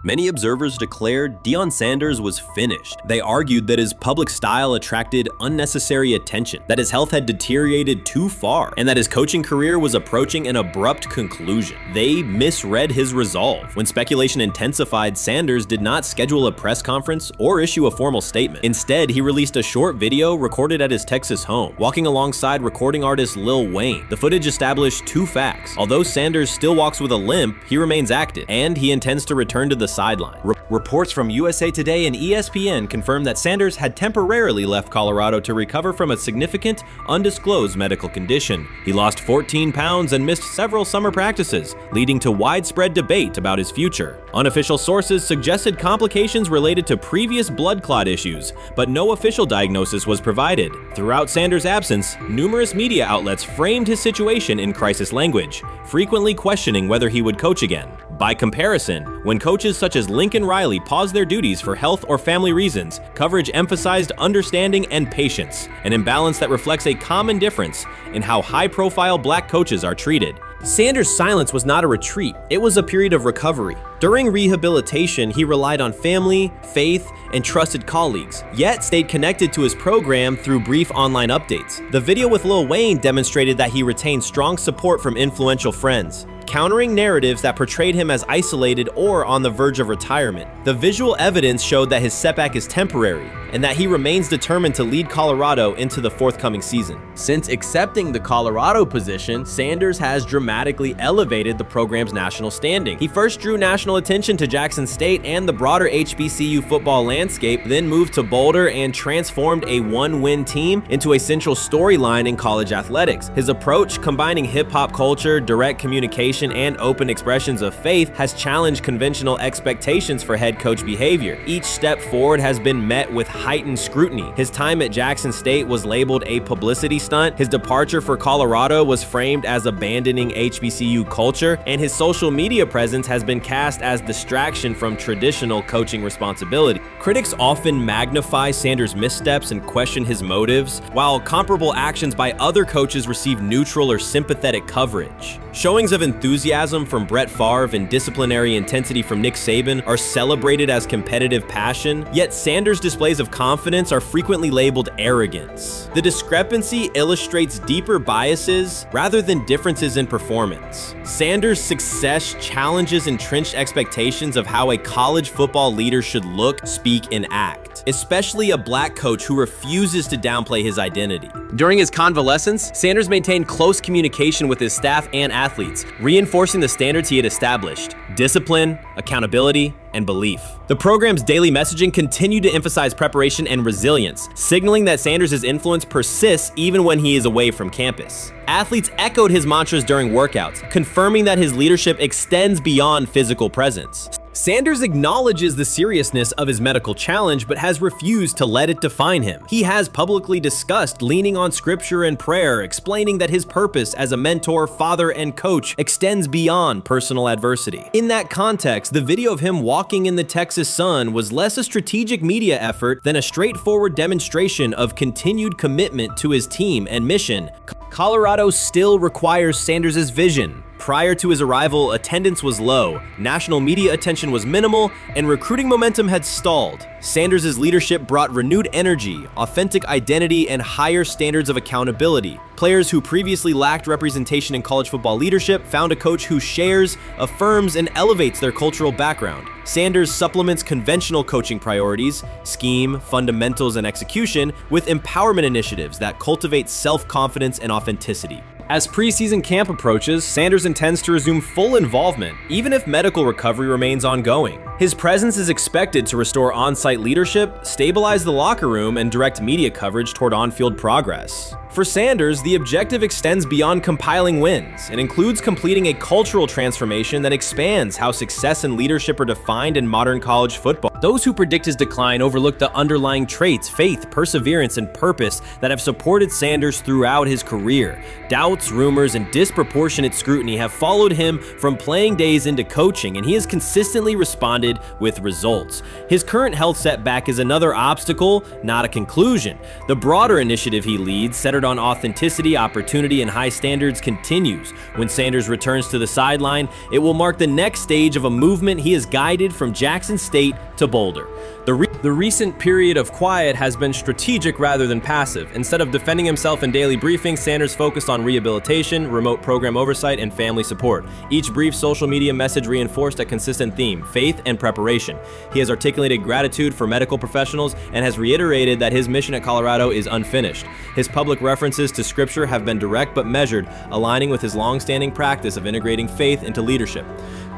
Many observers declared Deion Sanders was finished. They argued that his public style attracted unnecessary attention, that his health had deteriorated too far, and that his coaching career was approaching an abrupt conclusion. They misread his resolve. When speculation intensified, Sanders did not schedule a press conference or issue a formal statement. Instead, he released a short video recorded at his Texas home, walking alongside recording artist Lil Wayne. The footage established two facts. Although Sanders still walks with a limp, he remains active, and he intends to return to the sideline. Reports from USA Today and ESPN confirmed that Sanders had temporarily left Colorado to recover from a significant, undisclosed medical condition. He lost 14 pounds and missed several summer practices, leading to widespread debate about his future. Unofficial sources suggested complications related to previous blood clot issues, but no official diagnosis was provided. Throughout Sanders' absence, numerous media outlets framed his situation in crisis language, frequently questioning whether he would coach again. By comparison, when coaches such as Lincoln Riley paused their duties for health or family reasons, coverage emphasized understanding and patience, an imbalance that reflects a common difference in how high-profile black coaches are treated. Sanders' silence was not a retreat, it was a period of recovery. During rehabilitation, he relied on family, faith, and trusted colleagues, yet stayed connected to his program through brief online updates. The video with Lil Wayne demonstrated that he retained strong support from influential friends, countering narratives that portrayed him as isolated or on the verge of retirement. The visual evidence showed that his setback is temporary, and that he remains determined to lead Colorado into the forthcoming season. Since accepting the Colorado position, Sanders has dramatically elevated the program's national standing. He first drew national attention to Jackson State and the broader HBCU football landscape, then moved to Boulder and transformed a one-win team into a central storyline in college athletics. His approach, combining hip-hop culture, direct communication, and open expressions of faith, has challenged conventional expectations for head coach behavior. Each step forward has been met with heightened scrutiny. His time at Jackson State was labeled a publicity stunt, his departure for Colorado was framed as abandoning HBCU culture, and his social media presence has been cast as distraction from traditional coaching responsibility. Critics often magnify Sanders' missteps and question his motives, while comparable actions by other coaches receive neutral or sympathetic coverage. Showings of enthusiasm from Brett Favre and disciplinary intensity from Nick Saban are celebrated as competitive passion, yet Sanders' displays of confidence are frequently labeled arrogance. The discrepancy illustrates deeper biases rather than differences in performance. Sanders' success challenges entrenched expectations of how a college football leader should look, speak, and act, especially a black coach who refuses to downplay his identity. During his convalescence, Sanders maintained close communication with his staff and athletes, reinforcing the standards he had established: discipline, accountability, and belief. The program's daily messaging continued to emphasize preparation and resilience, signaling that Sanders' influence persists even when he is away from campus. Athletes echoed his mantras during workouts, confirming that his leadership extends beyond physical presence. Sanders acknowledges the seriousness of his medical challenge, but has refused to let it define him. He has publicly discussed leaning on scripture and prayer, explaining that his purpose as a mentor, father, and coach extends beyond personal adversity. In that context, the video of him walking in the Texas sun was less a strategic media effort than a straightforward demonstration of continued commitment to his team and mission. Colorado still requires Sanders' vision. Prior to his arrival, attendance was low, national media attention was minimal, and recruiting momentum had stalled. Sanders' leadership brought renewed energy, authentic identity, and higher standards of accountability. Players who previously lacked representation in college football leadership found a coach who shares, affirms, and elevates their cultural background. Sanders supplements conventional coaching priorities, scheme, fundamentals, and execution with empowerment initiatives that cultivate self-confidence and authenticity. As preseason camp approaches, Sanders intends to resume full involvement, even if medical recovery remains ongoing. His presence is expected to restore on-site leadership, stabilize the locker room, and direct media coverage toward on-field progress. For Sanders, the objective extends beyond compiling wins. It includes completing a cultural transformation that expands how success and leadership are defined in modern college football. Those who predict his decline overlook the underlying traits, faith, perseverance, and purpose that have supported Sanders throughout his career. Doubts, rumors, and disproportionate scrutiny have followed him from playing days into coaching, and he has consistently responded correlated with results. His current health setback is another obstacle, not a conclusion. The broader initiative he leads, centered on authenticity, opportunity, and high standards, continues. When Sanders returns to the sideline, it will mark the next stage of a movement he has guided from Jackson State to Boulder. The recent period of quiet has been strategic rather than passive. Instead of defending himself in daily briefings, Sanders focused on rehabilitation, remote program oversight, and family support. Each brief social media message reinforced a consistent theme: faith and preparation. He has articulated gratitude for medical professionals and has reiterated that his mission at Colorado is unfinished. His public references to scripture have been direct but measured, aligning with his long-standing practice of integrating faith into leadership.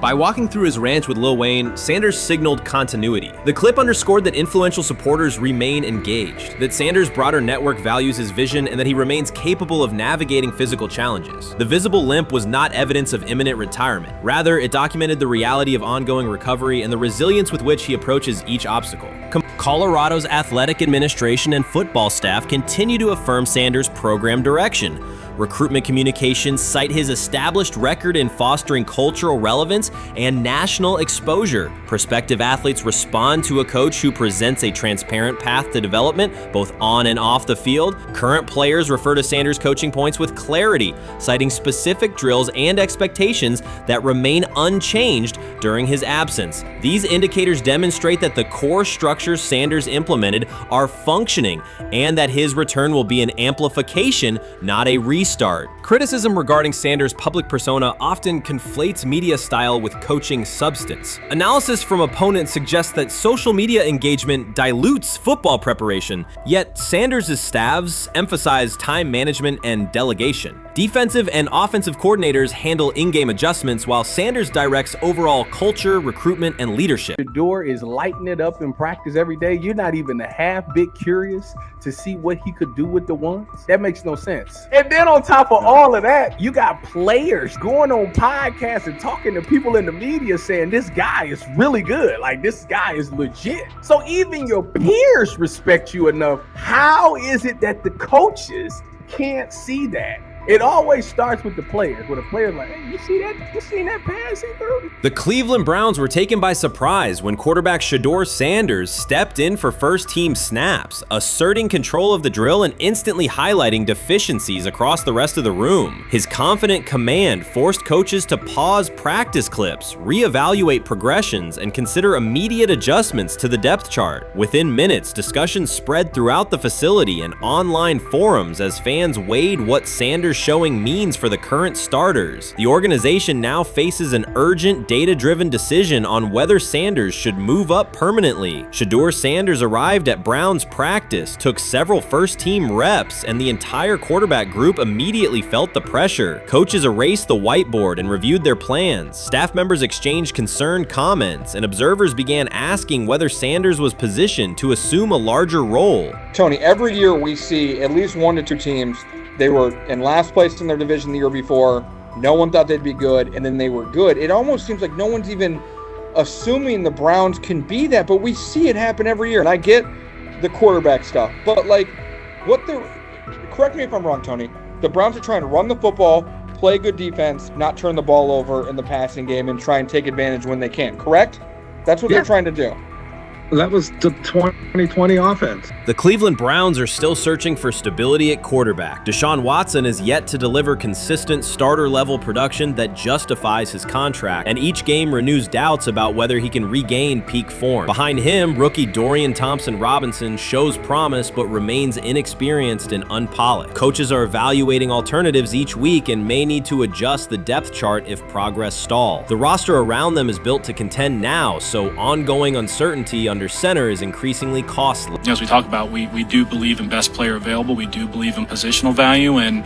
By walking through his ranch with Lil Wayne, Sanders signaled continuity. The clip underscored that influential supporters remain engaged, that Sanders' broader network values his vision, and that he remains capable of navigating physical challenges. The visible limp was not evidence of imminent retirement. Rather, it documented the reality of ongoing recovery and the resilience with which he approaches each obstacle. Colorado's athletic administration and football staff continue to affirm Sanders' program direction. Recruitment communications cite his established record in fostering cultural relevance and national exposure. Prospective athletes respond to a coach who presents a transparent path to development, both on and off the field. Current players refer to Sanders' coaching points with clarity, citing specific drills and expectations that remain unchanged during his absence. These indicators demonstrate that the core structures Sanders implemented are functioning and that his return will be an amplification, not a restart. Criticism regarding Sanders' public persona often conflates media style with coaching substance. Analysis from opponents suggests that social media engagement dilutes football preparation, yet Sanders' staffs emphasize time management and delegation. Defensive and offensive coordinators handle in-game adjustments, while Sanders directs overall culture, recruitment, and leadership. Shedeur is lighting it up in practice every day. You're not even a half bit curious to see what he could do with the ones. That makes no sense. And then on top of all of that, you got players going on podcasts and talking to people in the media saying this guy is really good. Like, this guy is legit. So even your peers respect you enough. How is it that the coaches can't see that? It always starts with the players, where the players like, hey, you see that? You seen that pass he threw? The Cleveland Browns were taken by surprise when quarterback Shedeur Sanders stepped in for first-team snaps, asserting control of the drill and instantly highlighting deficiencies across the rest of the room. His confident command forced coaches to pause practice clips, reevaluate progressions, and consider immediate adjustments to the depth chart. Within minutes, discussions spread throughout the facility and online forums as fans weighed what Sanders' showing means for the current starters. The organization now faces an urgent, data-driven decision on whether Sanders should move up permanently. Shedeur Sanders arrived at Browns practice, took several first-team reps, and the entire quarterback group immediately felt the pressure. Coaches erased the whiteboard and reviewed their plans. Staff members exchanged concerned comments, and observers began asking whether Sanders was positioned to assume a larger role. Tony, every year we see at least 1 to 2 teams. They were in last place in their division the year before. No one thought they'd be good, and then they were good. It almost seems like no one's even assuming the Browns can be that, but we see it happen every year. And I get the quarterback stuff, but correct me if I'm wrong, Tony. The Browns are trying to run the football, play good defense, not turn the ball over in the passing game, and try and take advantage when they can, correct? That's what they're trying to do. That was the 2020 offense. The Cleveland Browns are still searching for stability at quarterback. Deshaun Watson is yet to deliver consistent starter-level production that justifies his contract, and each game renews doubts about whether he can regain peak form. Behind him, rookie Dorian Thompson-Robinson shows promise but remains inexperienced and unpolished. Coaches are evaluating alternatives each week and may need to adjust the depth chart if progress stalls. The roster around them is built to contend now, so ongoing uncertainty under center is increasingly costly. As we talk about, we do believe in best player available. We do believe in positional value, and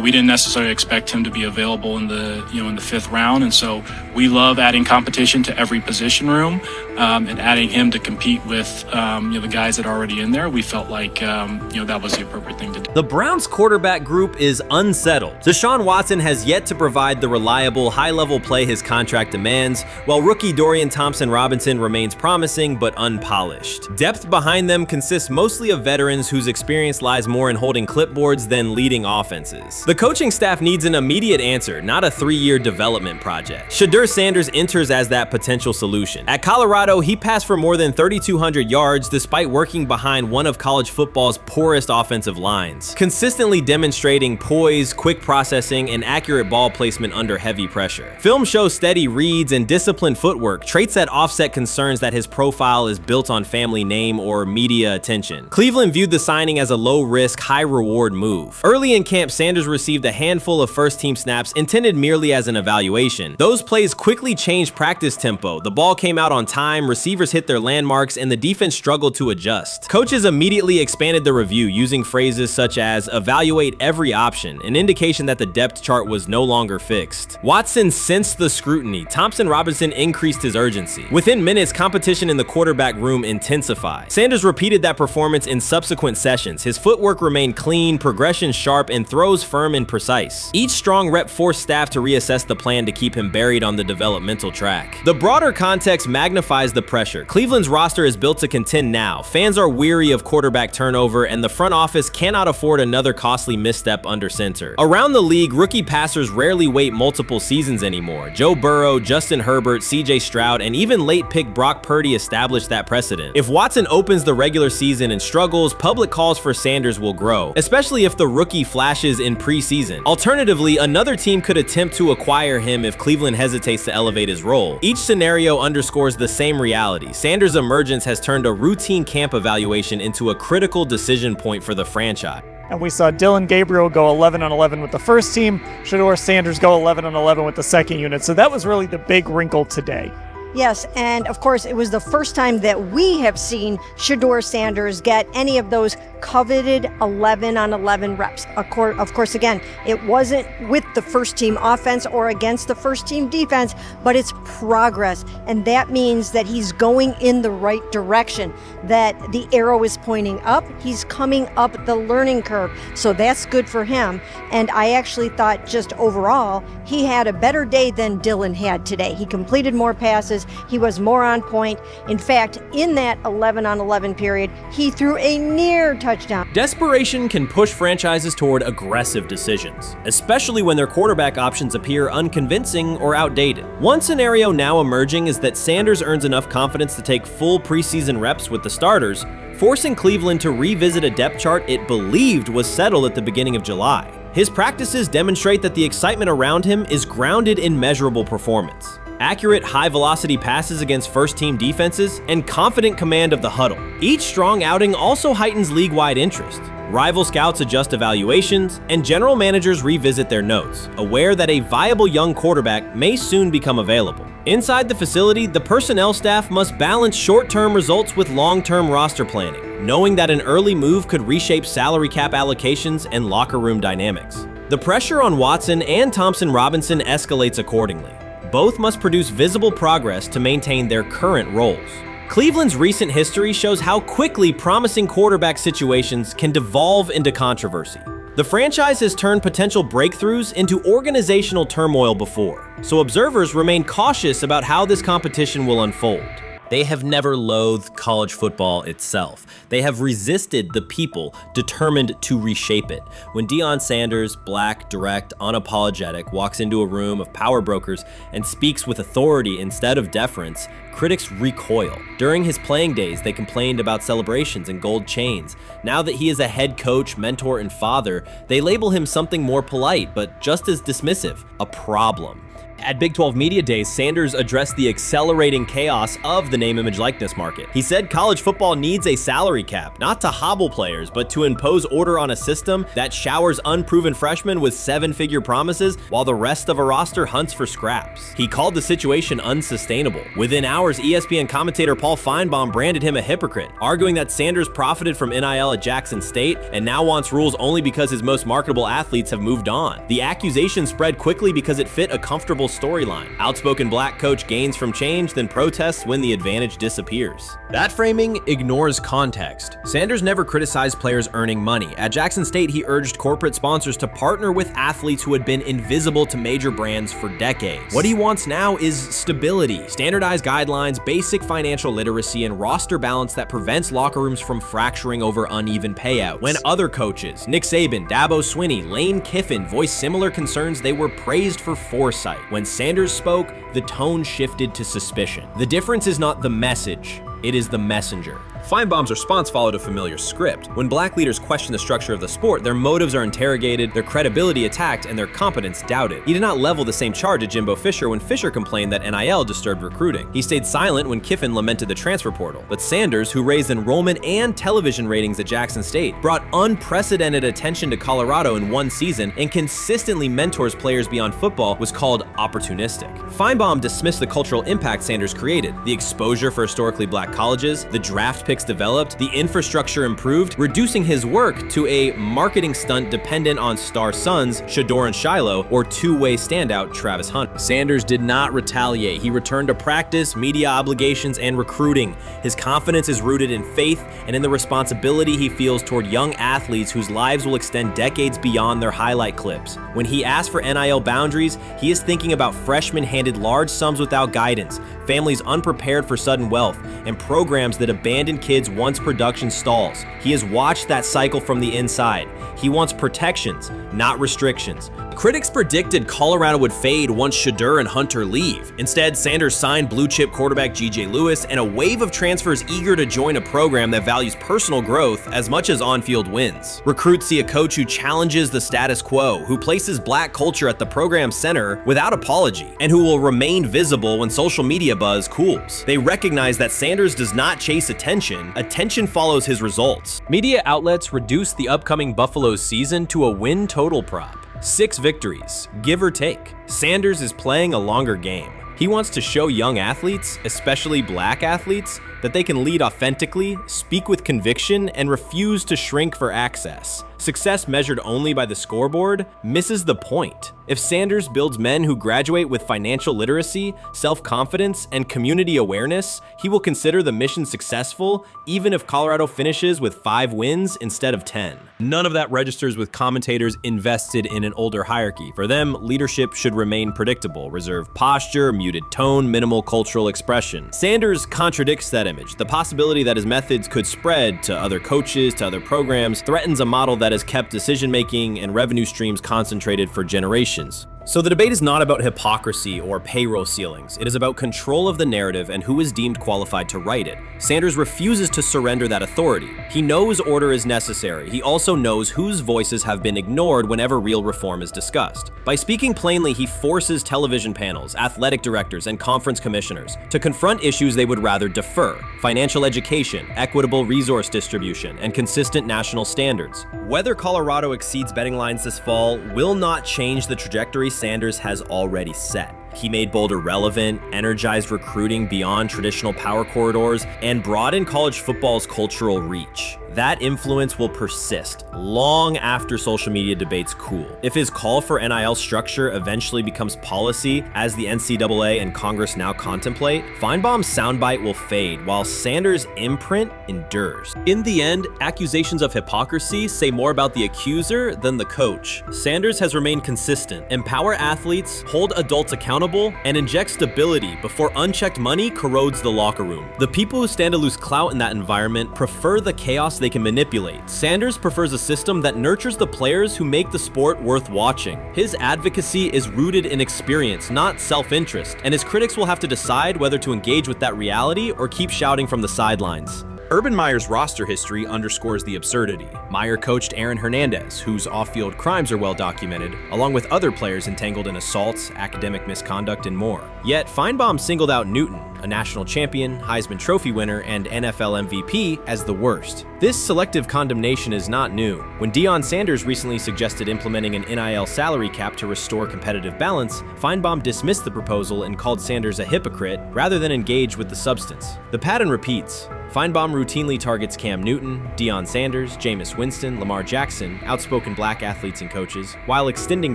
we didn't necessarily expect him to be available in the in the 5th round, and so we love adding competition to every position room and adding him to compete with the guys that are already in there. We felt like that was the appropriate thing to do. The Browns quarterback group is unsettled. Deshaun Watson has yet to provide the reliable, high-level play his contract demands, while rookie Dorian Thompson-Robinson remains promising but unpolished. Depth behind them consists mostly of veterans whose experience lies more in holding clipboards than leading offenses. The coaching staff needs an immediate answer, not a 3-year development project. Shedeur Sanders enters as that potential solution. At Colorado, he passed for more than 3,200 yards despite working behind one of college football's poorest offensive lines, consistently demonstrating poise, quick processing, and accurate ball placement under heavy pressure. Film shows steady reads and disciplined footwork, traits that offset concerns that his profile is built on family name or media attention. Cleveland viewed the signing as a low-risk, high-reward move. Early in camp, Sanders received a handful of first-team snaps intended merely as an evaluation. Those plays quickly changed practice tempo. The ball came out on time, receivers hit their landmarks, and the defense struggled to adjust. Coaches immediately expanded the review using phrases such as evaluate every option, an indication that the depth chart was no longer fixed. Watson sensed the scrutiny. Thompson Robinson increased his urgency. Within minutes, competition in the quarterback room intensified. Sanders repeated that performance in subsequent sessions. His footwork remained clean, progression sharp, and throws firm and precise. Each strong rep forced staff to reassess the plan to keep him buried on the developmental track. The broader context magnifies the pressure. Cleveland's roster is built to contend now. Fans are weary of quarterback turnover, and the front office cannot afford another costly misstep under center. Around the league, rookie passers rarely wait multiple seasons anymore. Joe Burrow, Justin Herbert, CJ Stroud, and even late pick Brock Purdy established that precedent. If Watson opens the regular season and struggles, public calls for Sanders will grow, especially if the rookie flashes in preseason. Alternatively, another team could attempt to acquire him if Cleveland hesitates to elevate his role. Each scenario underscores the same reality. Sanders' emergence has turned a routine camp evaluation into a critical decision point for the franchise. And we saw Dylan Gabriel go 11-on-11 with the first team, Shedeur Sanders go 11-on-11 with the second unit. So that was really the big wrinkle today. Yes, and of course, it was the first time that we have seen Shedeur Sanders get any of those coveted 11-on-11 reps. Of course, again, it wasn't with the first team offense or against the first team defense, but it's progress. And that means that he's going in the right direction, that the arrow is pointing up. He's coming up the learning curve. So that's good for him. And I actually thought just overall, he had a better day than Dylan had today. He completed more passes. He was more on point. In fact, in that 11-on-11 period, he threw a near touchdown. Desperation can push franchises toward aggressive decisions, especially when their quarterback options appear unconvincing or outdated. One scenario now emerging is that Sanders earns enough confidence to take full preseason reps with the starters, forcing Cleveland to revisit a depth chart it believed was settled at the beginning of July. His practices demonstrate that the excitement around him is grounded in measurable performance. Accurate, high-velocity passes against first-team defenses, and confident command of the huddle. Each strong outing also heightens league-wide interest. Rival scouts adjust evaluations, and general managers revisit their notes, aware that a viable young quarterback may soon become available. Inside the facility, the personnel staff must balance short-term results with long-term roster planning, knowing that an early move could reshape salary cap allocations and locker room dynamics. The pressure on Watson and Thompson Robinson escalates accordingly. Both must produce visible progress to maintain their current roles. Cleveland's recent history shows how quickly promising quarterback situations can devolve into controversy. The franchise has turned potential breakthroughs into organizational turmoil before, so observers remain cautious about how this competition will unfold. They have never loathed college football itself. They have resisted the people determined to reshape it. When Deion Sanders, black, direct, unapologetic, walks into a room of power brokers and speaks with authority instead of deference, critics recoil. During his playing days, they complained about celebrations and gold chains. Now that he is a head coach, mentor, and father, they label him something more polite, but just as dismissive, a problem. At Big 12 Media Days, Sanders addressed the accelerating chaos of the name, image, likeness market. He said college football needs a salary cap, not to hobble players, but to impose order on a system that showers unproven freshmen with seven-figure promises while the rest of a roster hunts for scraps. He called the situation unsustainable. Within hours, ESPN commentator Paul Feinbaum branded him a hypocrite, arguing that Sanders profited from NIL at Jackson State and now wants rules only because his most marketable athletes have moved on. The accusation spread quickly because it fit a comfortable storyline. Outspoken black coach gains from change, then protests when the advantage disappears. That framing ignores context. Sanders never criticized players earning money. At Jackson State, he urged corporate sponsors to partner with athletes who had been invisible to major brands for decades. What he wants now is stability, standardized guidelines, basic financial literacy, and roster balance that prevents locker rooms from fracturing over uneven payouts. When other coaches, Nick Saban, Dabo Swinney, Lane Kiffin, voiced similar concerns, they were praised for foresight. When Sanders spoke, the tone shifted to suspicion. The difference is not the message, it is the messenger. Feinbaum's response followed a familiar script. When black leaders question the structure of the sport, their motives are interrogated, their credibility attacked, and their competence doubted. He did not level the same charge at Jimbo Fisher when Fisher complained that NIL disturbed recruiting. He stayed silent when Kiffin lamented the transfer portal. But Sanders, who raised enrollment and television ratings at Jackson State, brought unprecedented attention to Colorado in one season and consistently mentors players beyond football, was called opportunistic. Feinbaum dismissed the cultural impact Sanders created, the exposure for historically black colleges, the draft picks developed, the infrastructure improved, reducing his work to a marketing stunt dependent on star sons Shedeur and Shiloh or two-way standout Travis Hunter. Sanders did not retaliate. He returned to practice, media obligations, and recruiting. His confidence is rooted in faith and in the responsibility he feels toward young athletes whose lives will extend decades beyond their highlight clips. When he asks for NIL boundaries, he is thinking about freshmen handed large sums without guidance, families unprepared for sudden wealth, and programs that abandon kids once production stalls. He has watched that cycle from the inside. He wants protections, not restrictions. Critics predicted Colorado would fade once Shedeur and Hunter leave. Instead, Sanders signed blue-chip quarterback G.J. Lewis and a wave of transfers eager to join a program that values personal growth as much as on-field wins. Recruits see a coach who challenges the status quo, who places black culture at the program's center without apology, and who will remain visible when social media buzz cools. They recognize that Sanders does not chase attention. Attention follows his results. Media outlets reduced the upcoming Buffalo season to a win total prop. 6 victories, give or take. Sanders is playing a longer game. He wants to show young athletes, especially black athletes, that they can lead authentically, speak with conviction, and refuse to shrink for access. Success measured only by the scoreboard misses the point. If Sanders builds men who graduate with financial literacy, self-confidence, and community awareness, he will consider the mission successful, even if Colorado finishes with 5 wins instead of 10. None of that registers with commentators invested in an older hierarchy. For them, leadership should remain predictable, reserved posture, muted tone, minimal cultural expression. Sanders contradicts that image. The possibility that his methods could spread to other coaches, to other programs, threatens a model that has kept decision-making and revenue streams concentrated for generations. So the debate is not about hypocrisy or payroll ceilings. It is about control of the narrative and who is deemed qualified to write it. Sanders refuses to surrender that authority. He knows order is necessary. He also knows whose voices have been ignored whenever real reform is discussed. By speaking plainly, he forces television panels, athletic directors, and conference commissioners to confront issues they would rather defer: financial education, equitable resource distribution, and consistent national standards. Whether Colorado exceeds betting lines this fall will not change the trajectory Sanders has already set. He made Boulder relevant, energized recruiting beyond traditional power corridors, and broadened college football's cultural reach. That influence will persist long after social media debates cool. If his call for NIL structure eventually becomes policy, as the NCAA and Congress now contemplate, Feinbaum's soundbite will fade, while Sanders' imprint endures. In the end, accusations of hypocrisy say more about the accuser than the coach. Sanders has remained consistent: empower athletes, hold adults accountable, and inject stability before unchecked money corrodes the locker room. The people who stand to lose clout in that environment prefer the chaos they can manipulate. Sanders prefers a system that nurtures the players who make the sport worth watching. His advocacy is rooted in experience, not self-interest, and his critics will have to decide whether to engage with that reality or keep shouting from the sidelines. Urban Meyer's roster history underscores the absurdity. Meyer coached Aaron Hernandez, whose off-field crimes are well documented, along with other players entangled in assaults, academic misconduct, and more. Yet Feinbaum singled out Newton, a national champion, Heisman Trophy winner, and NFL MVP, as the worst. This selective condemnation is not new. When Deion Sanders recently suggested implementing an NIL salary cap to restore competitive balance, Feinbaum dismissed the proposal and called Sanders a hypocrite rather than engage with the substance. The pattern repeats. Feinbaum routinely targets Cam Newton, Deion Sanders, Jameis Winston, Lamar Jackson, outspoken black athletes and coaches, while extending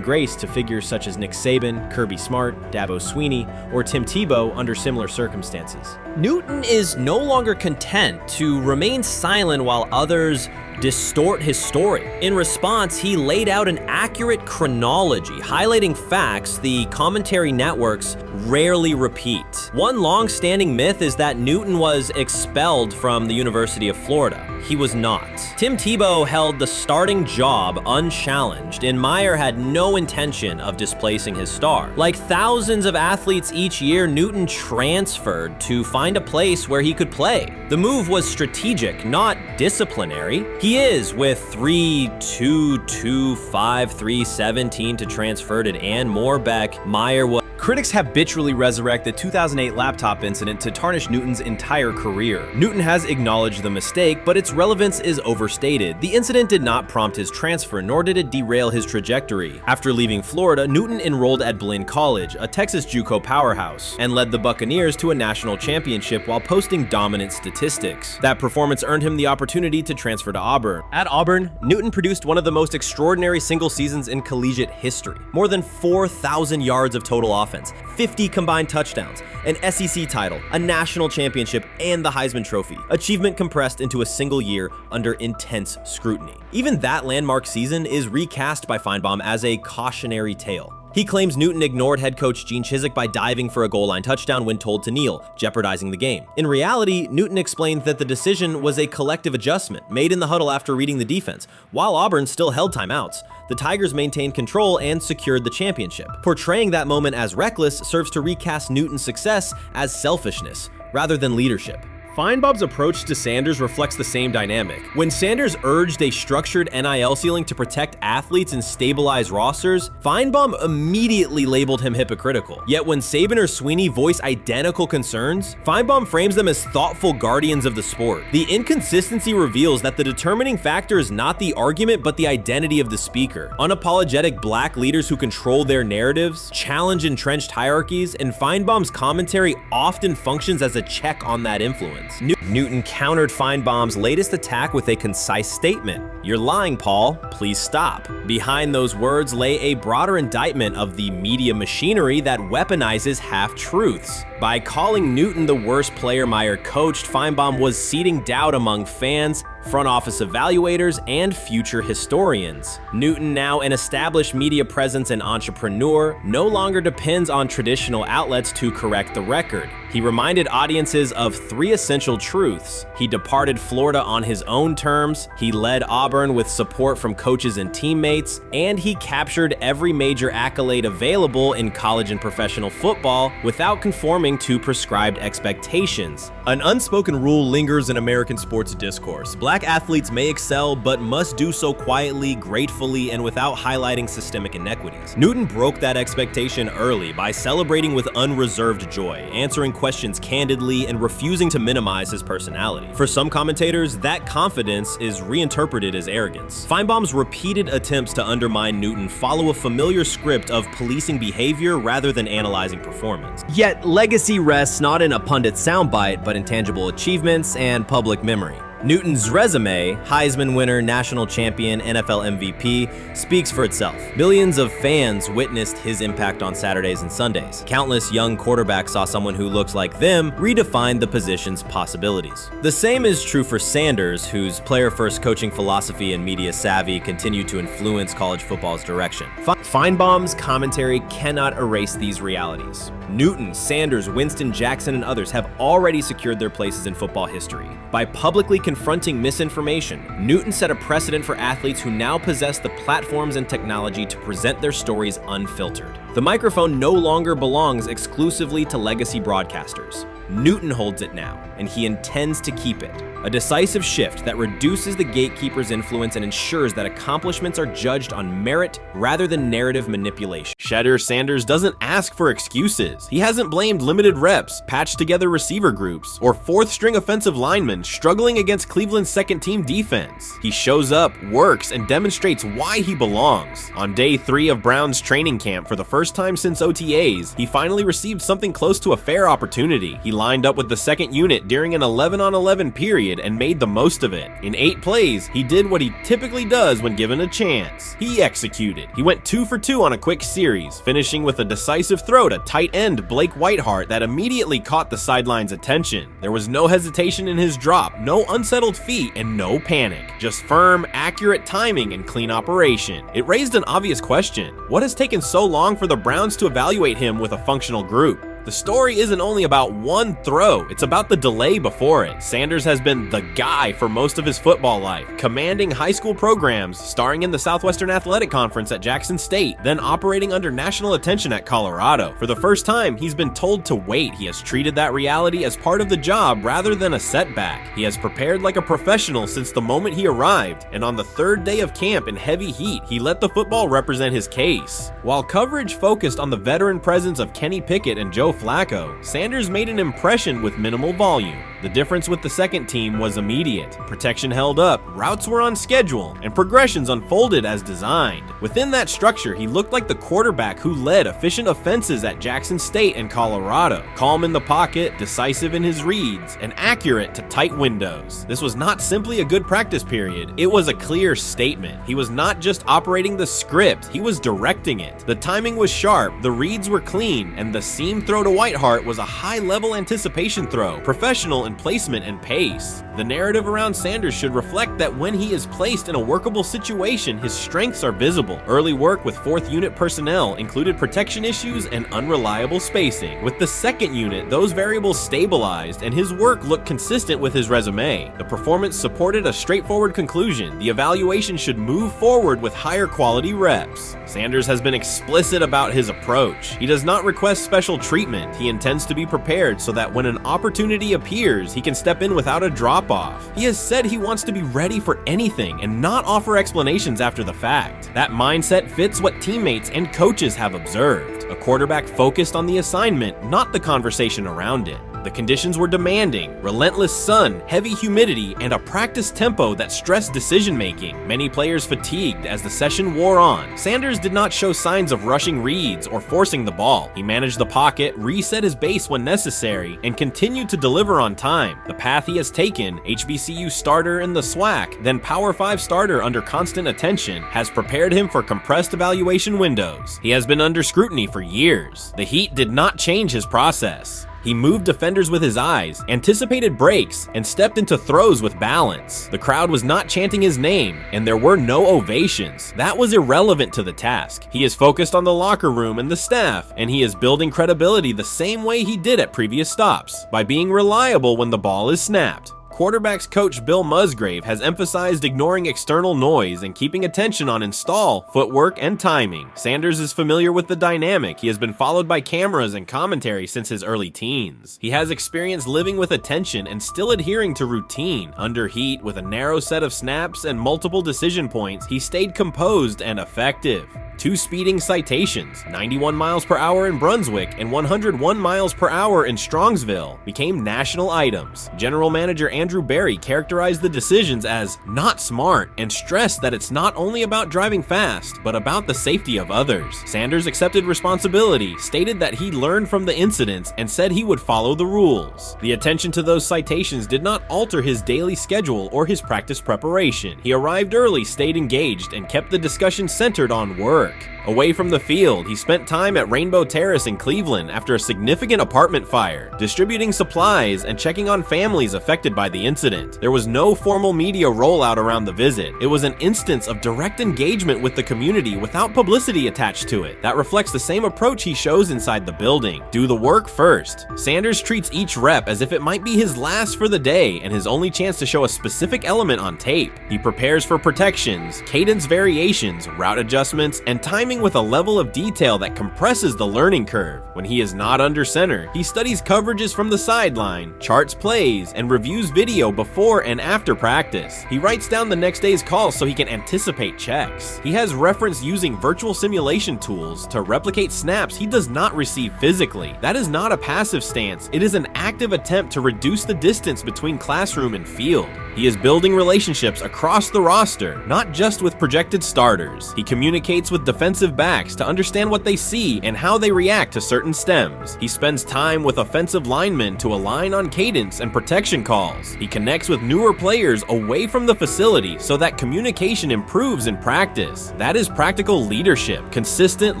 grace to figures such as Nick Saban, Kirby Smart, Dabo Swinney, or Tim Tebow under similar circumstances. Newton is no longer content to remain silent while others distort his story. In response, he laid out an accurate chronology, highlighting facts the commentary networks rarely repeat. One long-standing myth is that Newton was expelled from the University of Florida. He was not. Tim Tebow held the starting job unchallenged, and Meyer had no intention of displacing his star. Like thousands of athletes each year, Newton transferred to find a place where he could play. The move was strategic, not disciplinary. He is with 3-2-2-5-3-17 to transfer to and Moorbeck. Meyer was. Critics habitually resurrect the 2008 laptop incident to tarnish Newton's entire career. Newton has acknowledged the mistake, but its relevance is overstated. The incident did not prompt his transfer, nor did it derail his trajectory. After leaving Florida, Newton enrolled at Blinn College, a Texas JUCO powerhouse, and led the Buccaneers to a national championship while posting dominant statistics. That performance earned him the opportunity to transfer to Auburn. At Auburn, Newton produced one of the most extraordinary single seasons in collegiate history. More than 4,000 yards of total offense, 50 combined touchdowns, an SEC title, a national championship, and the Heisman Trophy. Achievement compressed into a single year under intense scrutiny. Even that landmark season is recast by Feinbaum as a cautionary tale. He claims Newton ignored head coach Gene Chizik by diving for a goal line touchdown when told to kneel, jeopardizing the game. In reality, Newton explained that the decision was a collective adjustment made in the huddle after reading the defense. While Auburn still held timeouts, the Tigers maintained control and secured the championship. Portraying that moment as reckless serves to recast Newton's success as selfishness rather than leadership. Feinbaum's approach to Sanders reflects the same dynamic. When Sanders urged a structured NIL ceiling to protect athletes and stabilize rosters, Feinbaum immediately labeled him hypocritical. Yet when Saban or Swinney voice identical concerns, Feinbaum frames them as thoughtful guardians of the sport. The inconsistency reveals that the determining factor is not the argument but the identity of the speaker. Unapologetic black leaders who control their narratives, challenge entrenched hierarchies, and Feinbaum's commentary often functions as a check on that influence. Newton countered Feinbaum's latest attack with a concise statement. "You're lying, Paul. Please stop." Behind those words lay a broader indictment of the media machinery that weaponizes half-truths. By calling Newton the worst player Meyer coached, Feinbaum was seeding doubt among fans, front office evaluators, and future historians. Newton, now an established media presence and entrepreneur, no longer depends on traditional outlets to correct the record. He reminded audiences of three essential truths. He departed Florida on his own terms, he led Auburn with support from coaches and teammates, and he captured every major accolade available in college and professional football without conforming to prescribed expectations. An unspoken rule lingers in American sports discourse. Black athletes may excel, but must do so quietly, gratefully, and without highlighting systemic inequities. Newton broke that expectation early by celebrating with unreserved joy, answering questions candidly, and refusing to minimize his personality. For some commentators, that confidence is reinterpreted as arrogance. Feinbaum's repeated attempts to undermine Newton follow a familiar script of policing behavior rather than analyzing performance. Yet, legacy rests not in a pundit soundbite, but in tangible achievements and public memory. Newton's resume, Heisman winner, national champion, NFL MVP, speaks for itself. Millions of fans witnessed his impact on Saturdays and Sundays. Countless young quarterbacks saw someone who looked like them redefine the position's possibilities. The same is true for Sanders, whose player-first coaching philosophy and media savvy continue to influence college football's direction. Feinbaum's commentary cannot erase these realities. Newton, Sanders, Winston, Jackson, and others have already secured their places in football history. By publicly confronting misinformation, Newton set a precedent for athletes who now possess the platforms and technology to present their stories unfiltered. The microphone no longer belongs exclusively to legacy broadcasters. Newton holds it now, and he intends to keep it. A decisive shift that reduces the gatekeeper's influence and ensures that accomplishments are judged on merit rather than narrative manipulation. Shedeur Sanders doesn't ask for excuses. He hasn't blamed limited reps, patched together receiver groups, or fourth-string offensive linemen struggling against Cleveland's second-team defense. He shows up, works, and demonstrates why he belongs. On day 3 of Brown's training camp, for the first time since OTAs, he finally received something close to a fair opportunity. He lined up with the second unit during an 11-on-11 period and made the most of it. In 8 plays, he did what he typically does when given a chance. He executed. He went 2 for 2 on a quick series, finishing with a decisive throw to tight end Blake Whiteheart that immediately caught the sideline's attention. There was no hesitation in his drop, no unsettled feet, and no panic. Just firm, accurate timing and clean operation. It raised an obvious question. What has taken so long for the Browns to evaluate him with a functional group? The story isn't only about one throw, it's about the delay before it. Sanders has been the guy for most of his football life, commanding high school programs, starring in the Southwestern Athletic Conference at Jackson State, then operating under national attention at Colorado. For the first time, he's been told to wait. He has treated that reality as part of the job rather than a setback. He has prepared like a professional since the moment he arrived, and on the 3rd day of camp in heavy heat, he let the football represent his case. While coverage focused on the veteran presence of Kenny Pickett and Joe Flacco, Sanders made an impression with minimal volume. The difference with the second team was immediate. Protection held up, routes were on schedule, and progressions unfolded as designed. Within that structure, he looked like the quarterback who led efficient offenses at Jackson State and Colorado. Calm in the pocket, decisive in his reads, and accurate to tight windows. This was not simply a good practice period, it was a clear statement. He was not just operating the script, he was directing it. The timing was sharp, the reads were clean, and the seam throw to Whiteheart was a high-level anticipation throw, professional in placement and pace. The narrative around Sanders should reflect that when he is placed in a workable situation, his strengths are visible. Early work with 4th unit personnel included protection issues and unreliable spacing. With the 2nd unit, those variables stabilized and his work looked consistent with his resume. The performance supported a straightforward conclusion. The evaluation should move forward with higher quality reps. Sanders has been explicit about his approach. He does not request special treatment. He intends to be prepared so that when an opportunity appears, he can step in without a drop-off. He has said he wants to be ready for anything and not offer explanations after the fact. That mindset fits what teammates and coaches have observed. A quarterback focused on the assignment, not the conversation around it. The conditions were demanding: relentless sun, heavy humidity, and a practice tempo that stressed decision-making. Many players fatigued as the session wore on. Sanders did not show signs of rushing reads or forcing the ball. He managed the pocket, reset his base when necessary, and continued to deliver on time. The path he has taken, HBCU starter in the SWAC, then Power 5 starter under constant attention, has prepared him for compressed evaluation windows. He has been under scrutiny for years. The heat did not change his process. He moved defenders with his eyes, anticipated breaks, and stepped into throws with balance. The crowd was not chanting his name, and there were no ovations. That was irrelevant to the task. He is focused on the locker room and the staff, and he is building credibility the same way he did at previous stops, by being reliable when the ball is snapped. Quarterbacks coach Bill Musgrave has emphasized ignoring external noise and keeping attention on install, footwork, and timing. Sanders is familiar with the dynamic. He has been followed by cameras and commentary since his early teens. He has experience living with attention and still adhering to routine. Under heat, with a narrow set of snaps and multiple decision points, he stayed composed and effective. 2 speeding citations, 91 miles per hour in Brunswick and 101 miles per hour in Strongsville, became national items. General Manager Andrew Berry characterized the decisions as not smart and stressed that it's not only about driving fast, but about the safety of others. Sanders accepted responsibility, stated that he learned from the incidents, and said he would follow the rules. The attention to those citations did not alter his daily schedule or his practice preparation. He arrived early, stayed engaged, and kept the discussion centered on work. Away from the field, he spent time at Rainbow Terrace in Cleveland after a significant apartment fire, distributing supplies and checking on families affected by the incident. There was no formal media rollout around the visit. It was an instance of direct engagement with the community without publicity attached to it. That reflects the same approach he shows inside the building. Do the work first. Sanders treats each rep as if it might be his last for the day and his only chance to show a specific element on tape. He prepares for protections, cadence variations, route adjustments, and timing learning with a level of detail that compresses the learning curve. When he is not under center, he studies coverages from the sideline, charts plays, and reviews video before and after practice. He writes down the next day's calls so he can anticipate checks. He has referenced using virtual simulation tools to replicate snaps he does not receive physically. That is not a passive stance, it is an active attempt to reduce the distance between classroom and field. He is building relationships across the roster, not just with projected starters. He communicates with defensive backs to understand what they see and how they react to certain stems. He spends time with offensive linemen to align on cadence and protection calls. He connects with newer players away from the facility so that communication improves in practice. That is practical leadership, consistent,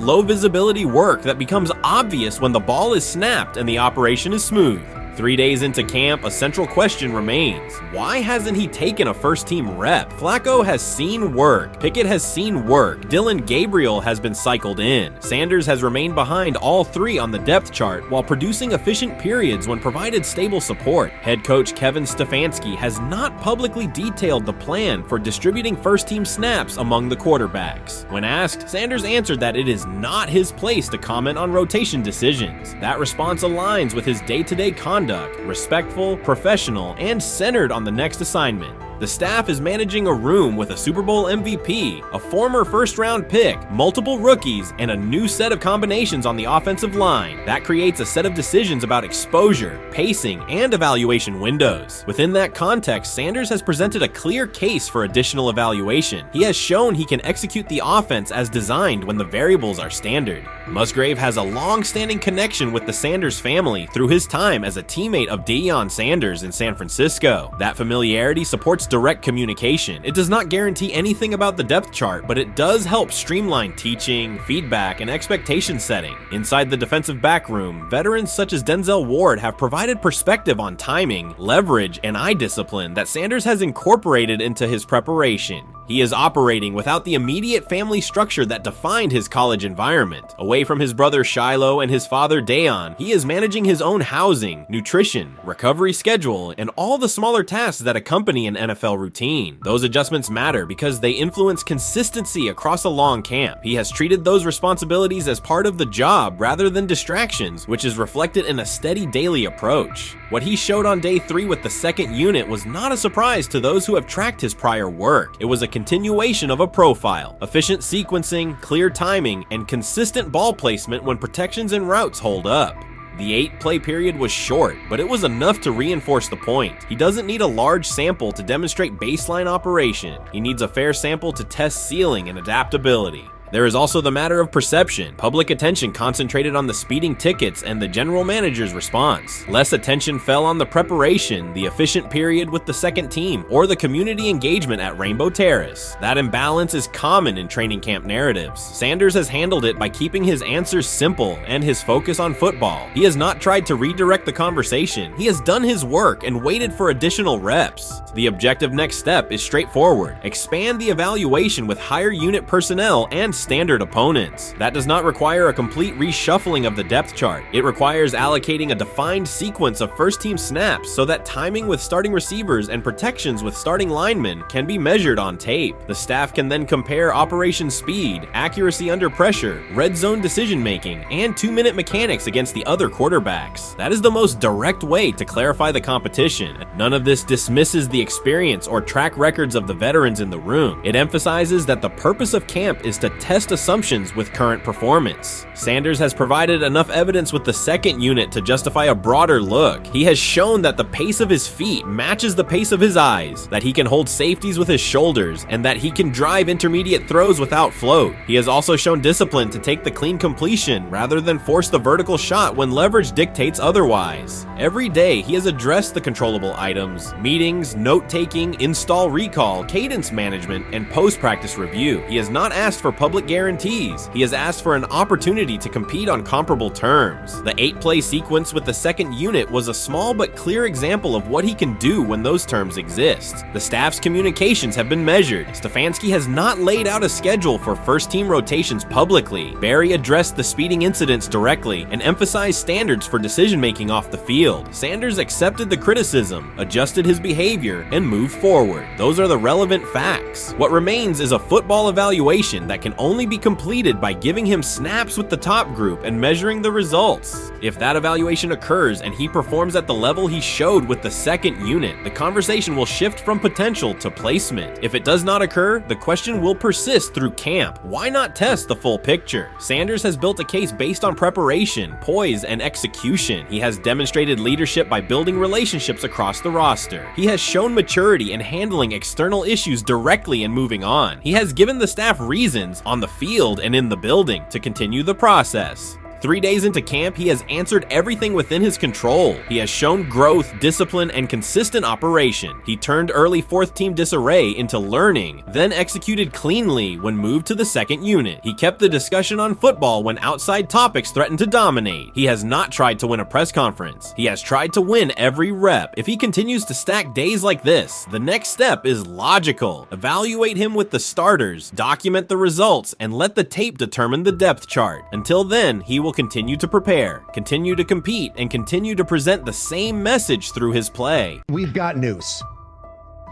low visibility work that becomes obvious when the ball is snapped and the operation is smooth. 3 days into camp, a central question remains. Why hasn't he taken a first-team rep? Flacco has seen work. Pickett has seen work. Dillon Gabriel has been cycled in. Sanders has remained behind all three on the depth chart while producing efficient periods when provided stable support. Head coach Kevin Stefanski has not publicly detailed the plan for distributing first-team snaps among the quarterbacks. When asked, Sanders answered that it is not his place to comment on rotation decisions. That response aligns with his day-to-day conduct, respectful, professional, and centered on the next assignment. The staff is managing a room with a Super Bowl MVP, a former first-round pick, multiple rookies, and a new set of combinations on the offensive line. That creates a set of decisions about exposure, pacing, and evaluation windows. Within that context, Sanders has presented a clear case for additional evaluation. He has shown he can execute the offense as designed when the variables are standard. Musgrave has a long-standing connection with the Sanders family through his time as a teammate of Deion Sanders in San Francisco. That familiarity supports direct communication. It does not guarantee anything about the depth chart, but it does help streamline teaching, feedback, and expectation setting. Inside the defensive back room, veterans such as Denzel Ward have provided perspective on timing, leverage, and eye discipline that Sanders has incorporated into his preparation. He is operating without the immediate family structure that defined his college environment. Away from his brother Shiloh and his father Deion, he is managing his own housing, nutrition, recovery schedule, and all the smaller tasks that accompany an NFL routine. Those adjustments matter because they influence consistency across a long camp. He has treated those responsibilities as part of the job rather than distractions, which is reflected in a steady daily approach. What he showed on day 3 with the second unit was not a surprise to those who have tracked his prior work. It was a continuation of a profile: efficient sequencing, clear timing, and consistent ball placement when protections and routes hold up. The 8-play period was short, but it was enough to reinforce the point. He doesn't need a large sample to demonstrate baseline operation. He needs a fair sample to test ceiling and adaptability. There is also the matter of perception. Public attention concentrated on the speeding tickets and the general manager's response. Less attention fell on the preparation, the efficient period with the second team, or the community engagement at Rainbow Terrace. That imbalance is common in training camp narratives. Sanders has handled it by keeping his answers simple and his focus on football. He has not tried to redirect the conversation. He has done his work and waited for additional reps. The objective next step is straightforward: expand the evaluation with higher unit personnel and standard opponents. That does not require a complete reshuffling of the depth chart. It requires allocating a defined sequence of first-team snaps so that timing with starting receivers and protections with starting linemen can be measured on tape. The staff can then compare operation speed, accuracy under pressure, red zone decision-making, and 2-minute mechanics against the other quarterbacks. That is the most direct way to clarify the competition. None of this dismisses the experience or track records of the veterans in the room. It emphasizes that the purpose of camp is to test assumptions with current performance. Sanders has provided enough evidence with the second unit to justify a broader look. He has shown that the pace of his feet matches the pace of his eyes, that he can hold safeties with his shoulders, and that he can drive intermediate throws without float. He has also shown discipline to take the clean completion rather than force the vertical shot when leverage dictates otherwise. Every day, he has addressed the controllable items: meetings, note-taking, install recall, cadence management, and post-practice review. He has not asked for public guarantees. He has asked for an opportunity to compete on comparable terms. The 8-play sequence with the second unit was a small but clear example of what he can do when those terms exist. The staff's communications have been measured. Stefanski has not laid out a schedule for first-team rotations publicly. Barry addressed the speeding incidents directly and emphasized standards for decision-making off the field. Sanders accepted the criticism, adjusted his behavior, and moved forward. Those are the relevant facts. What remains is a football evaluation that can only be completed by giving him snaps with the top group and measuring the results. If that evaluation occurs and he performs at the level he showed with the second unit, the conversation will shift from potential to placement. If it does not occur, the question will persist through camp. Why not test the full picture? Sanders has built a case based on preparation, poise, and execution. He has demonstrated leadership by building relationships across the roster. He has shown maturity in handling external issues directly and moving on. He has given the staff reasons, on the field and in the building, to continue the process. 3 days into camp, he has answered everything within his control. He has shown growth, discipline, and consistent operation. He turned early fourth-team disarray into learning, then executed cleanly when moved to the second unit. He kept the discussion on football when outside topics threatened to dominate. He has not tried to win a press conference. He has tried to win every rep. If he continues to stack days like this, the next step is logical. Evaluate him with the starters, document the results, and let the tape determine the depth chart. Until then, he will continue to prepare, continue to compete, and continue to present the same message through his play. We've got news.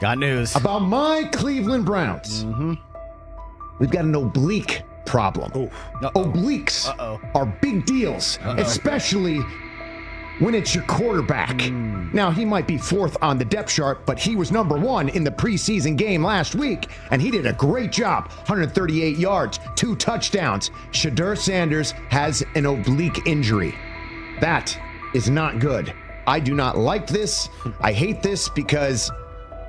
Got news. About my Cleveland Browns. We've got an oblique problem. Obliques are big deals, especially when it's your quarterback. Now, he might be fourth on the depth chart, but he was number one in the preseason game last week, and he did a great job. 138 yards, 2 touchdowns. Shedeur Sanders has an oblique injury. That is not good. I do not like this. I hate this because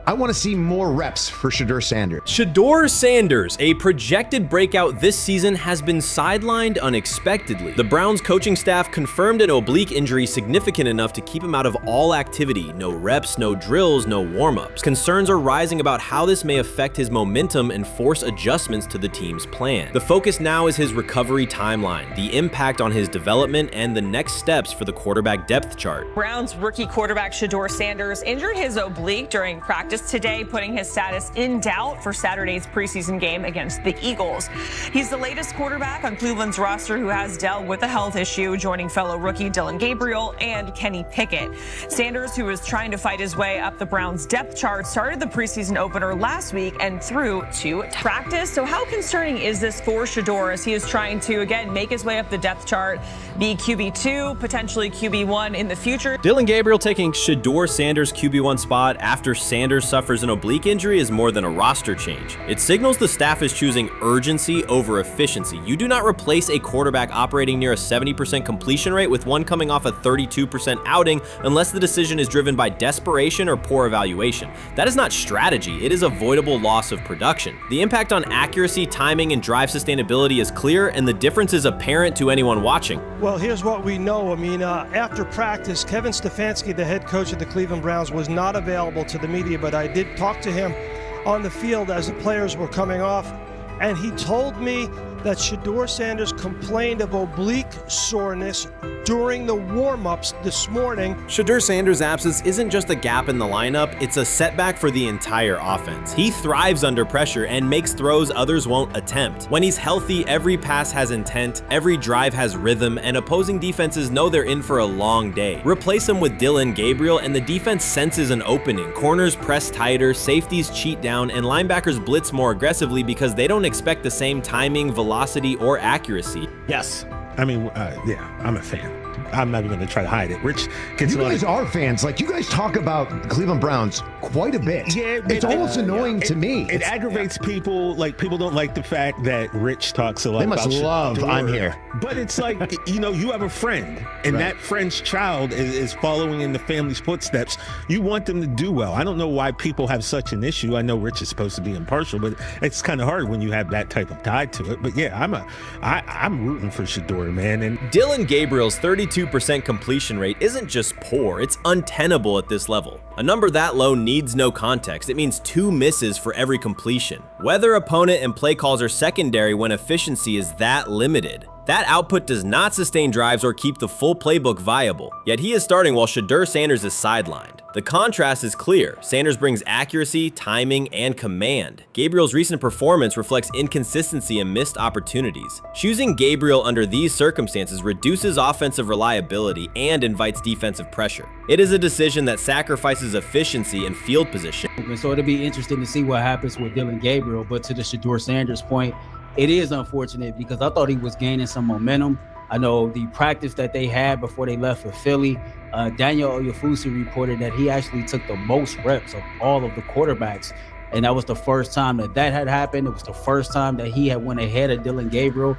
I want to see more reps for Shedeur Sanders. Shedeur Sanders, a projected breakout this season, has been sidelined unexpectedly. The Browns coaching staff confirmed an oblique injury significant enough to keep him out of all activity. No reps, no drills, no warm-ups. Concerns are rising about how this may affect his momentum and force adjustments to the team's plan. The focus now is his recovery timeline, the impact on his development, and the next steps for the quarterback depth chart. Browns rookie quarterback Shedeur Sanders injured his oblique during practice today, putting his status in doubt for Saturday's preseason game against the Eagles. He's the latest quarterback on Cleveland's roster who has dealt with a health issue, joining fellow rookie Deion Gabriel and Kenny Pickett. Sanders, who is trying to fight his way up the Browns' depth chart, started the preseason opener last week and threw 2 practice. So how concerning is this for Shedeur as he is trying to, again, make his way up the depth chart, be QB2, potentially QB1 in the future? Deion Gabriel taking Shedeur Sanders' QB1 spot after Sanders suffers an oblique injury is more than a roster change. It signals the staff is choosing urgency over efficiency. You do not replace a quarterback operating near a 70% completion rate with one coming off a 32% outing unless the decision is driven by desperation or poor evaluation. That is not strategy, it is avoidable loss of production. The impact on accuracy, timing, and drive sustainability is clear, and the difference is apparent to anyone watching. Well, here's what we know. I mean, after practice, Kevin Stefanski, the head coach of the Cleveland Browns, was not available to the media, but I did talk to him on the field as the players were coming off, and he told me that Shedeur Sanders complained of oblique soreness during the warm-ups this morning. Shedeur Sanders' absence isn't just a gap in the lineup, it's a setback for the entire offense. He thrives under pressure and makes throws others won't attempt. When he's healthy, every pass has intent, every drive has rhythm, and opposing defenses know they're in for a long day. Replace him with Deion Gabriel and the defense senses an opening. Corners press tighter, safeties cheat down, and linebackers blitz more aggressively because they don't expect the same timing, velocity, or accuracy. Yes. I mean, yeah, I'm a fan. I'm not even going to try to hide it. Rich gets You guys are fans. Like, you guys talk about the Cleveland Browns quite a bit. Yeah, it's almost annoying to me. It aggravates people. Like, people don't like the fact that Rich talks a lot They about must love Shedeur. I'm here. But it's like, you know, you have a friend, and that friend's child is following in the family's footsteps. You want them to do well. I don't know why people have such an issue. I know Rich is supposed to be impartial, but it's kind of hard when you have that type of tie to it. But yeah, I'm rooting for Shedeur, man. And Deion Gabriel's 32% completion rate isn't just poor, it's untenable at this level. A number that low needs no context. It means 2 misses for every completion. Weather, opponent, and play calls are secondary when efficiency is that limited. That output does not sustain drives or keep the full playbook viable, yet he is starting while Shedeur Sanders is sidelined. The contrast is clear. Sanders brings accuracy, timing, and command. Gabriel's recent performance reflects inconsistency and missed opportunities. Choosing Gabriel under these circumstances reduces offensive reliability and invites defensive pressure. It is a decision that sacrifices efficiency and field position. So it'll be interesting to see what happens with Deion Gabriel, but to the Shedeur Sanders point, it is unfortunate because I thought he was gaining some momentum. I know the practice that they had before they left for Philly, Daniel Oyefusi reported that he actually took the most reps of all of the quarterbacks. And that was the first time that had happened. It was the first time that he had went ahead of Dillon Gabriel,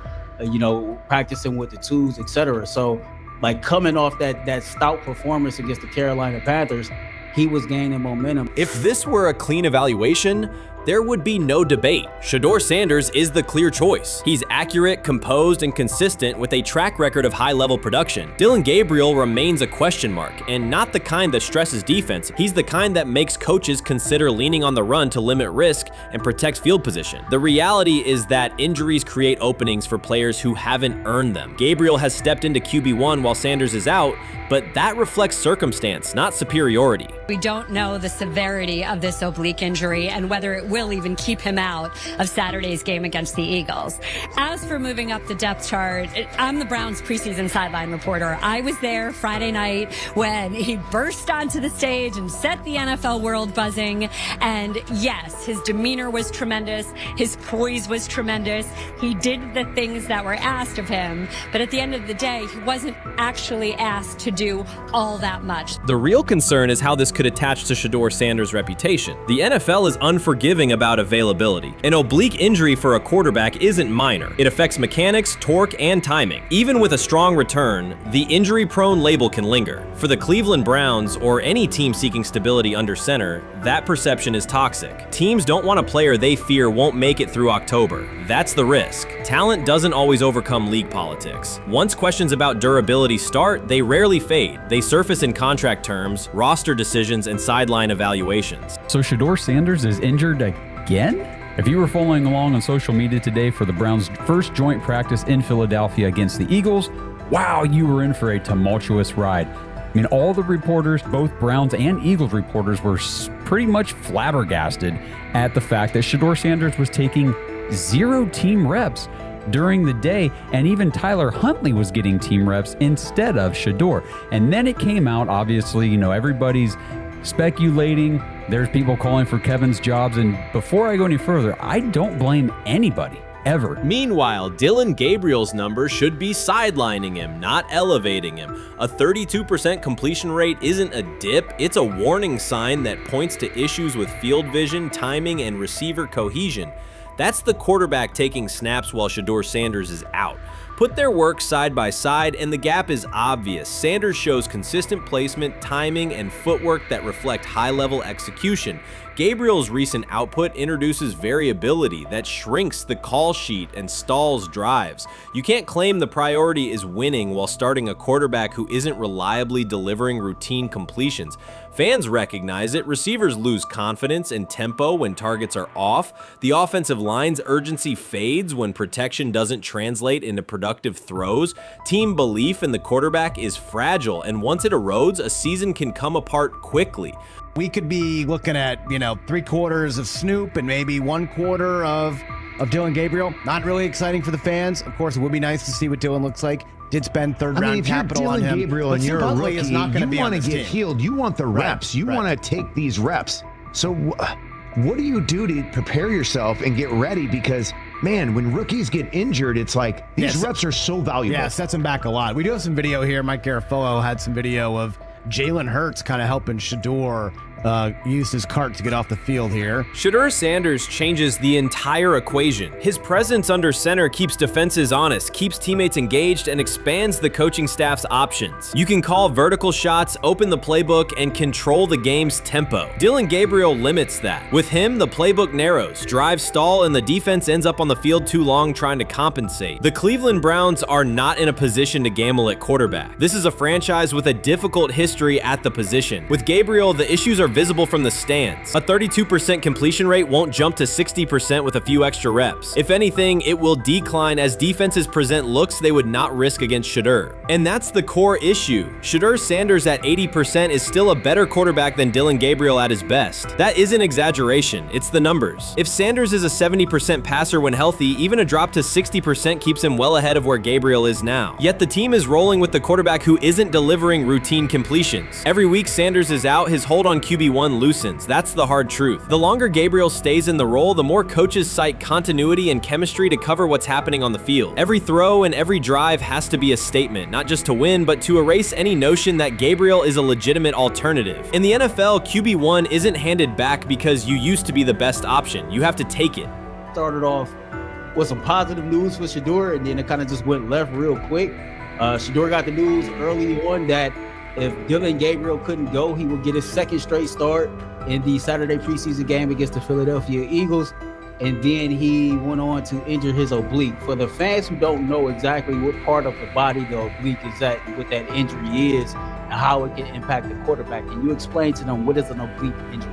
practicing with the twos, etc. So, like, coming off that stout performance against the Carolina Panthers, he was gaining momentum. If this were a clean evaluation, there would be no debate. Shedeur Sanders is the clear choice. He's accurate, composed, and consistent with a track record of high-level production. Dillon Gabriel remains a question mark, and not the kind that stresses defense. He's the kind that makes coaches consider leaning on the run to limit risk and protect field position. The reality is that injuries create openings for players who haven't earned them. Gabriel has stepped into QB1 while Sanders is out, but that reflects circumstance, not superiority. We don't know the severity of this oblique injury and whether it will even keep him out of Saturday's game against the Eagles. As for moving up the depth chart, I'm the Browns preseason sideline reporter. I was there Friday night when he burst onto the stage and set the NFL world buzzing. And yes, his demeanor was tremendous. His poise was tremendous. He did the things that were asked of him. But at the end of the day, he wasn't actually asked to do all that much. The real concern is how this could attach to Shedeur Sanders' reputation. The NFL is unforgiving about availability. An oblique injury for a quarterback isn't minor. It affects mechanics, torque, and timing. Even with a strong return, the injury-prone label can linger. For the Cleveland Browns, or any team seeking stability under center, that perception is toxic. Teams don't want a player they fear won't make it through October. That's the risk. Talent doesn't always overcome league politics. Once questions about durability start, they rarely fade. They surface in contract terms, roster decisions, and sideline evaluations. So Shedeur Sanders is injured again? If you were following along on social media today for the Browns' first joint practice in Philadelphia against the Eagles, wow, you were in for a tumultuous ride. I mean, all the reporters, both Browns and Eagles reporters, were pretty much flabbergasted at the fact that Shedeur Sanders was taking 0 team reps during the day, and even Tyler Huntley was getting team reps instead of Shedeur. And then it came out, obviously, everybody's speculating. There's people calling for Kevin's jobs, and before I go any further, I don't blame anybody, ever. Meanwhile, Dillon Gabriel's numbers should be sidelining him, not elevating him. A 32% completion rate isn't a dip, it's a warning sign that points to issues with field vision, timing, and receiver cohesion. That's the quarterback taking snaps while Shedeur Sanders is out. Put their work side by side and the gap is obvious. Sanders shows consistent placement, timing, and footwork that reflect high-level execution. Gabriel's recent output introduces variability that shrinks the call sheet and stalls drives. You can't claim the priority is winning while starting a quarterback who isn't reliably delivering routine completions. Fans recognize it, receivers lose confidence and tempo when targets are off, the offensive line's urgency fades when protection doesn't translate into productive throws, team belief in the quarterback is fragile, and once it erodes, a season can come apart quickly. We could be looking at, 3/4 of Snoop and maybe 1/4 of Dillon Gabriel. Not really exciting for the fans. Of course, it would be nice to see what Dillon looks like. Did spend third-round capital on him. If you're Dillon Gabriel and you're a rookie, is not you want to get healed. You want the reps. You want to take these reps. So what do you do to prepare yourself and get ready? Because, man, when rookies get injured, it's like these reps are so valuable. Yeah, sets them back a lot. We do have some video here. Mike Garafolo had some video of Jalen Hurts kind of helping Shedeur use his cart to get off the field here. Shedeur Sanders changes the entire equation. His presence under center keeps defenses honest, keeps teammates engaged, and expands the coaching staff's options. You can call vertical shots, open the playbook, and control the game's tempo. Dillon Gabriel limits that. With him, the playbook narrows, drives stall, and the defense ends up on the field too long trying to compensate. The Cleveland Browns are not in a position to gamble at quarterback. This is a franchise with a difficult history at the position. With Gabriel, the issues are visible from the stands. A 32% completion rate won't jump to 60% with a few extra reps. If anything, it will decline as defenses present looks they would not risk against Shedeur. And that's the core issue. Shedeur Sanders at 80% is still a better quarterback than Dillon Gabriel at his best. That isn't exaggeration, it's the numbers. If Sanders is a 70% passer when healthy, even a drop to 60% keeps him well ahead of where Gabriel is now. Yet the team is rolling with the quarterback who isn't delivering routine completions. Every week Sanders is out, his hold on QB QB1 loosens. That's the hard truth. The longer Gabriel stays in the role, the more coaches cite continuity and chemistry to cover what's happening on the field. Every throw and every drive has to be a statement, not just to win, but to erase any notion that Gabriel is a legitimate alternative. In the NFL, QB1 isn't handed back because you used to be the best option. You have to take it. Started off with some positive news for Shedeur, and then it kind of just went left real quick. Shedeur got the news early on that if Deion Gabriel couldn't go, he would get his second straight start in the Saturday preseason game against the Philadelphia Eagles. And then he went on to injure his oblique. For the fans who don't know exactly what part of the body the oblique is at and what that injury is and how it can impact the quarterback, can you explain to them what is an oblique injury?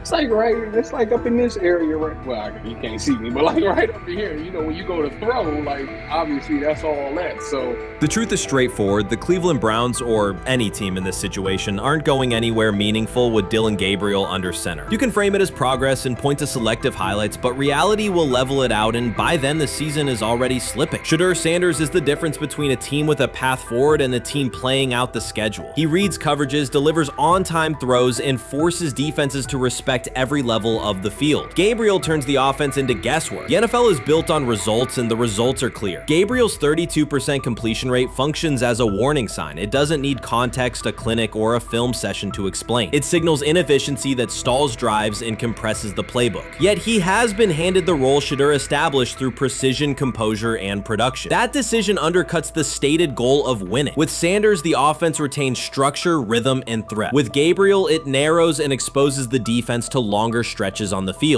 It's like up in this area, right? Well, you can't see me, but like right up in here, you know, when you go to throw, like obviously that's all that. So the truth is straightforward. The Cleveland Browns, or any team in this situation, aren't going anywhere meaningful with Deion Gabriel under center. You can frame it as progress and point to selective highlights, but reality will level it out, and by then the season is already slipping. Shedeur Sanders is the difference between a team with a path forward and a team playing out the schedule. He reads coverages, delivers on-time throws, and forces defenses to respect every level of the field. Gabriel turns the offense into guesswork. The NFL is built on results, and the results are clear. Gabriel's 32% completion rate functions as a warning sign. It doesn't need context, a clinic, or a film session to explain. It signals inefficiency that stalls drives and compresses the playbook. Yet he has been handed the role Shedeur established through precision, composure, and production. That decision undercuts the stated goal of winning. With Sanders, the offense retains structure, rhythm, and threat. With Gabriel, it narrows and exposes the defense to longer stretches on the field.